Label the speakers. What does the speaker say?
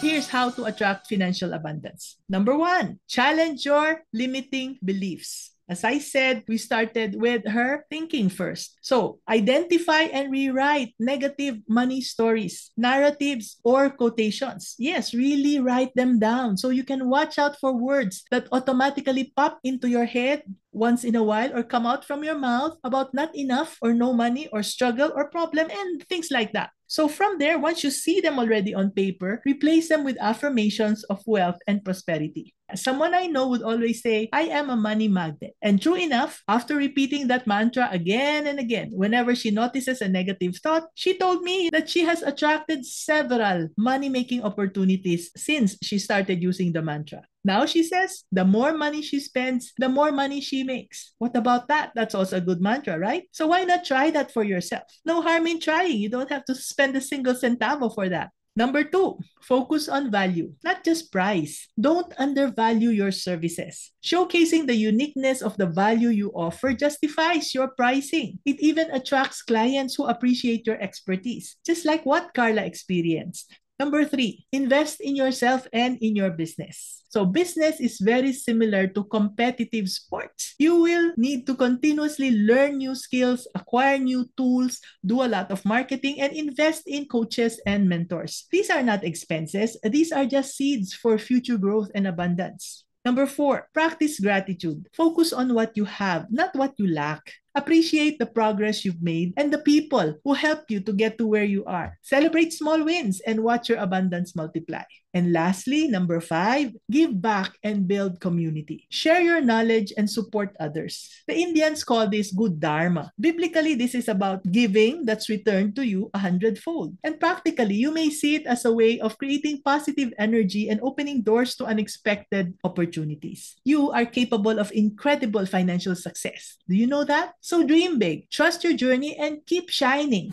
Speaker 1: Here's how to attract financial abundance. Number one, challenge your limiting beliefs. As I said, we started with her thinking first. So, identify and rewrite negative money stories, narratives, or quotations. Yes, really write them down so you can watch out for words that automatically pop into your head once in a while or come out from your mouth about not enough or no money or struggle or problem and things like that. So from there, once you see them already on paper, replace them with affirmations of wealth and prosperity. Someone I know would always say, I am a money magnet. And true enough, after repeating that mantra again and again, whenever she notices a negative thought, she told me that she has attracted several money-making opportunities since she started using the mantra. Now she says, the more money she spends, the more money she makes. What about that? That's also a good mantra, right? So why not try that for yourself? No harm in trying. You don't have to spend a single centavo for that. Number two, focus on value, not just price. Don't undervalue your services. Showcasing the uniqueness of the value you offer justifies your pricing. It even attracts clients who appreciate your expertise, just like what Carla experienced. Number three, invest in yourself and in your business. So business is very similar to competitive sports. You will need to continuously learn new skills, acquire new tools, do a lot of marketing, and invest in coaches and mentors. These are not expenses. These are just seeds for future growth and abundance. Number four, practice gratitude. Focus on what you have, not what you lack. Appreciate the progress you've made and the people who helped you to get to where you are. Celebrate small wins and watch your abundance multiply. And lastly, number five, give back and build community. Share your knowledge and support others. The Indians call this good dharma. Biblically, this is about giving that's returned to you 100-fold. And practically, you may see it as a way of creating positive energy and opening doors to unexpected opportunities. You are capable of incredible financial success. Do you know that? So dream big, trust your journey, and keep shining.